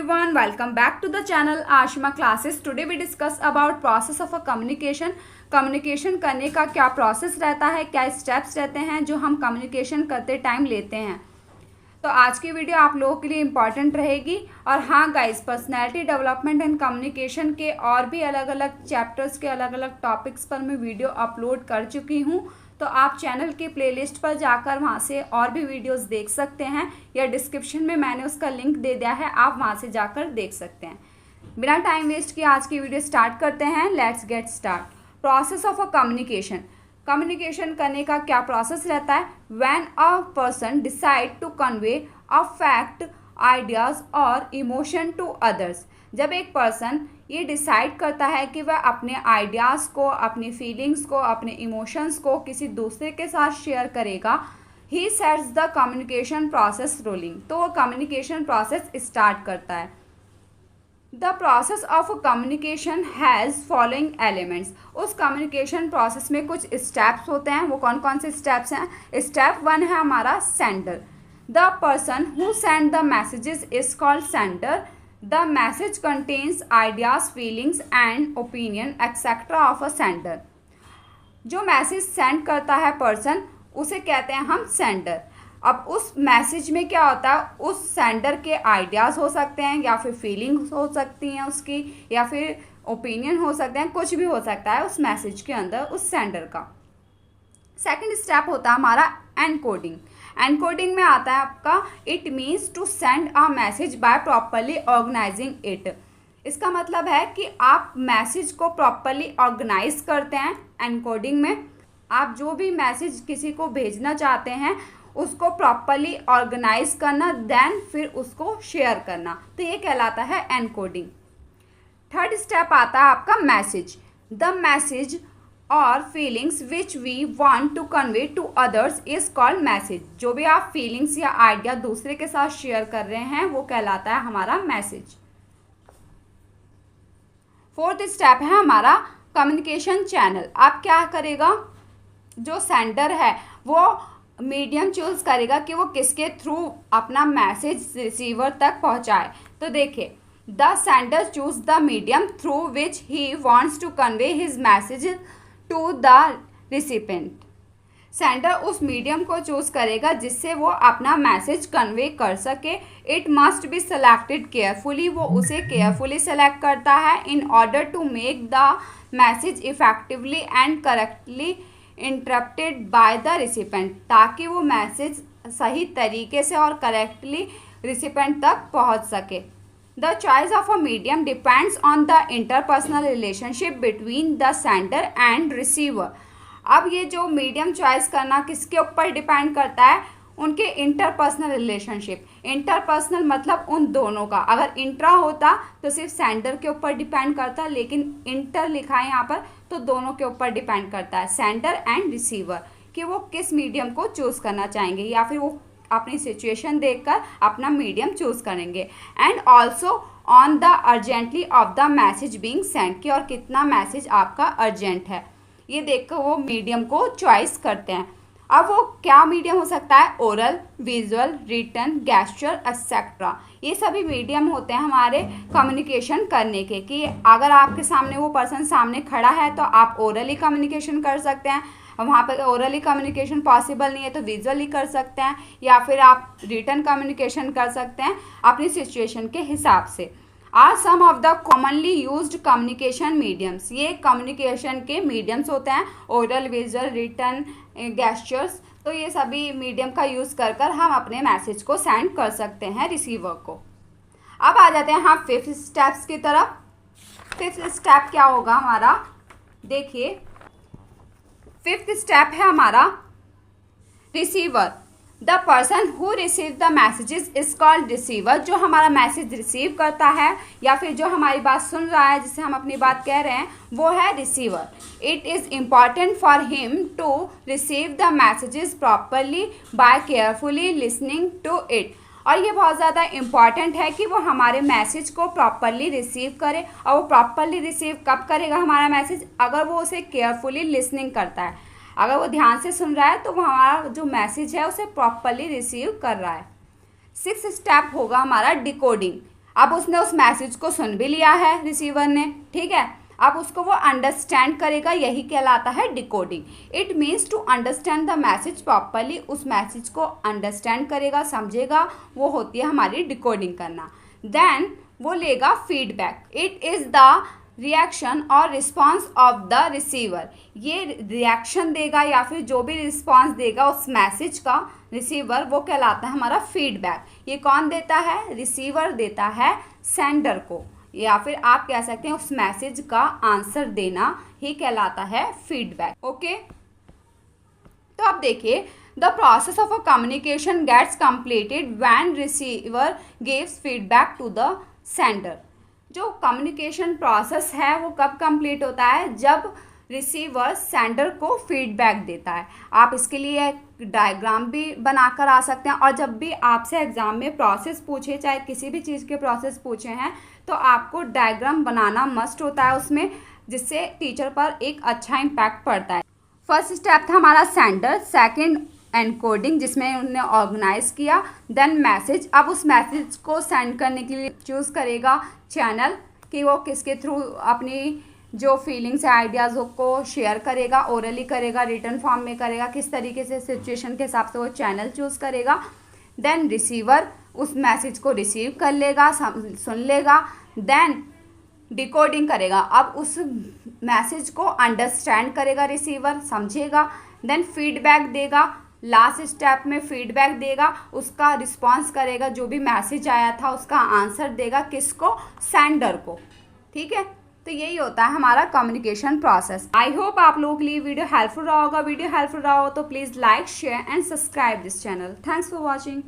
everyone, welcome back to the channel Ashima Classes. Today we discuss about process of a communication. Communication करने का क्या process रहता है, क्या स्टेप्स रहते हैं जो हम कम्युनिकेशन करते टाइम लेते हैं। तो आज की वीडियो आप लोगों के लिए इम्पॉर्टेंट रहेगी। और हाँ guys, personality development and communication के और भी अलग अलग चैप्टर्स के अलग अलग टॉपिक्स पर मैं वीडियो अपलोड कर चुकी हूँ, तो आप चैनल की प्लेलिस्ट पर जाकर वहाँ से और भी वीडियोस देख सकते हैं, या डिस्क्रिप्शन में मैंने उसका लिंक दे दिया है, आप वहाँ से जाकर देख सकते हैं। बिना टाइम वेस्ट किए आज की वीडियो स्टार्ट करते हैं। Let's get start. Process of a communication. Communication करने का क्या प्रोसेस रहता है। When a person decide to convey a fact, ideas और इमोशन टू अदर्स। जब एक पर्सन ये डिसाइड करता है कि वह अपने आइडियाज़ को, अपनी फीलिंग्स को, अपने इमोशंस को किसी दूसरे के साथ शेयर करेगा, he sets the communication process rolling. तो वो कम्युनिकेशन प्रोसेस स्टार्ट करता है। The process of communication has following elements. उस कम्युनिकेशन प्रोसेस में कुछ स्टेप्स होते हैं। वो कौन कौन से स्टेप्स हैं। स्टेप 1 है हमारा sender. The person who send the messages is called sender. The message contains ideas, feelings and opinion etcetera of a sender. जो मैसेज सेंड करता है पर्सन, उसे कहते हैं हम सेंडर। अब उस मैसेज में क्या होता है, उस सेंडर के आइडियाज़ हो सकते हैं, या फिर फीलिंग्स हो सकती हैं उसकी, या फिर ओपिनियन हो सकते हैं, कुछ भी हो सकता है उस मैसेज के अंदर उस सेंडर का। सेकंड स्टेप होता है हमारा एनकोडिंग। एनकोडिंग में आता है आपका it means to send a message by properly organising it. इसका मतलब है कि आप मैसेज को प्रॉपरली ऑर्गेनाइज करते हैं। एनकोडिंग में आप जो भी मैसेज किसी को भेजना चाहते हैं उसको प्रॉपरली ऑर्गेनाइज करना, देन फिर उसको शेयर करना, तो ये कहलाता है एनकोडिंग। थर्ड स्टेप आता है आपका मैसेज। द मैसेज और feelings which we want to convey to others is called message. जो भी आप फीलिंग्स या आइडिया दूसरे के साथ शेयर कर रहे हैं वो कहलाता है हमारा मैसेज। फोर्थ स्टेप है हमारा कम्युनिकेशन चैनल। आप क्या करेगा, जो सेंडर है वो मीडियम चूज करेगा कि वो किसके थ्रू अपना मैसेज रिसीवर तक पहुंचाए। तो देखिए, the sender choose the medium through which he wants to convey his message to the recipient. Sender उस मीडियम को चूज करेगा जिससे वो अपना मैसेज कन्वे कर सके। It must be selected carefully. वो उसे केयरफुली सेलेक्ट करता है in order to make the message effectively and correctly interrupted by the recipient, ताकि वो मैसेज सही तरीके से और करेक्टली रिसिपेंट तक पहुंच सके। The choice of a medium depends on the interpersonal relationship between the sender and receiver. अब ये जो मीडियम चॉइस करना किसके ऊपर डिपेंड करता है, उनके इंटरपर्सनल रिलेशनशिप। इंटरपर्सनल मतलब उन दोनों का। अगर इंट्रा होता तो सिर्फ सेंडर के ऊपर डिपेंड करता, लेकिन इंटर लिखा है यहाँ पर तो दोनों के ऊपर डिपेंड करता है, सेंडर एंड रिसीवर, कि वो किस मीडियम को चूज करना चाहेंगे, या फिर वो अपनी सिचुएशन देखकर अपना मीडियम चूज करेंगे। And also on the urgently of the message being send, की और कितना मैसेज आपका अर्जेंट है, ये देखकर वो मीडियम को चॉइस करते हैं। अब वो क्या मीडियम हो सकता है, oral, visual, written, gesture etcetera. ये सभी मीडियम होते हैं हमारे कम्युनिकेशन करने के, कि अगर आपके सामने वो पर्सन सामने खड़ा है तो आप ओरली कम्युनिकेशन कर सकते हैं, वहाँ पर ओरली कम्युनिकेशन पॉसिबल नहीं है तो विजुअली कर सकते हैं, या फिर आप रिटन कम्युनिकेशन कर सकते हैं अपनी सिचुएशन के हिसाब से। Are some of the commonly used communication mediums. ये कम्युनिकेशन के मीडियम्स होते हैं, ओरल, विजुअल, रिटन, गेस्चर्स। तो ये सभी मीडियम का यूज़ कर कर हम अपने मैसेज को सेंड कर सकते हैं रिसीवर को। अब आ जाते हैं हम फिफ्थ स्टेप्स की तरफ। फिफ्थ स्टेप क्या होगा हमारा, देखिए फिफ्थ स्टेप है हमारा receiver. The person who receive the messages is called receiver. जो हमारा मैसेज रिसीव करता है या फिर जो हमारी बात सुन रहा है, जिससे हम अपनी बात कह रहे हैं, वो है receiver. It is important for him to receive the messages properly by carefully listening to it. और ये बहुत ज़्यादा इम्पॉर्टेंट है कि वो हमारे मैसेज को प्रॉपरली रिसीव करे। और वो प्रॉपरली रिसीव कब करेगा हमारा मैसेज, अगर वो उसे केयरफुली लिसनिंग करता है। अगर वो ध्यान से सुन रहा है तो वो हमारा जो मैसेज है उसे प्रॉपरली रिसीव कर रहा है। सिक्स्थ स्टेप होगा हमारा डिकोडिंग। अब उसने उस मैसेज को सुन भी लिया है रिसीवर ने, ठीक है। अब उसको वो अंडरस्टैंड करेगा, यही कहलाता है decoding. It means to understand the message properly, उस मैसेज को अंडरस्टैंड करेगा, समझेगा, वो होती है हमारी डिकोडिंग करना। देन वो लेगा feedback. It is the reaction और रिस्पॉन्स ऑफ द रिसीवर। ये रिएक्शन देगा या फिर जो भी रिस्पॉन्स देगा उस मैसेज का रिसीवर, वो कहलाता है हमारा फीडबैक। ये कौन देता है? रिसीवर देता है सेंडर को, या फिर आप कह सकते हैं उस मैसेज का आंसर देना ही कहलाता है फीडबैक। ओके, तो अब देखिए, the process of a communication gets completed when receiver gives feedback to the sender. जो कम्युनिकेशन प्रोसेस है वो कब कंप्लीट होता है? जब रिसीवर सेंडर को फीडबैक देता है। आप इसके लिए एक डायग्राम भी बनाकर आ सकते हैं, और जब भी आपसे एग्जाम में प्रोसेस पूछे, चाहे किसी भी चीज़ के प्रोसेस पूछे हैं, तो आपको डायग्राम बनाना मस्ट होता है उसमें, जिससे टीचर पर एक अच्छा इम्पैक्ट पड़ता है। फर्स्ट स्टेप था हमारा सेंडर, सेकंड एनकोडिंग जिसमें उन्होंने ऑर्गेनाइज किया, देन मैसेज। अब उस मैसेज को सेंड करने के लिए चूज़ करेगा चैनल, कि वो किसके थ्रू अपनी जो फीलिंग्स है, आइडियाज़ को शेयर करेगा, ओरली करेगा, रिटर्न फॉर्म में करेगा, किस तरीके से सिचुएशन के हिसाब से वो चैनल चूज़ करेगा। देन रिसीवर उस मैसेज को रिसीव कर लेगा, सुन लेगा, देन डिकोडिंग करेगा। अब उस मैसेज को अंडरस्टैंड करेगा रिसीवर, समझेगा, देन फीडबैक देगा। लास्ट स्टेप में फीडबैक देगा, उसका रिस्पॉन्स करेगा, जो भी मैसेज आया था उसका आंसर देगा, किसको? सेंडर को, ठीक है। तो यही होता है हमारा कम्युनिकेशन प्रोसेस। आई होप आप लोगों के लिए वीडियो हेल्पफुल रहा होगा। वीडियो हेल्पफुल रहा हो तो please like, share and subscribe this channel. Thanks for watching.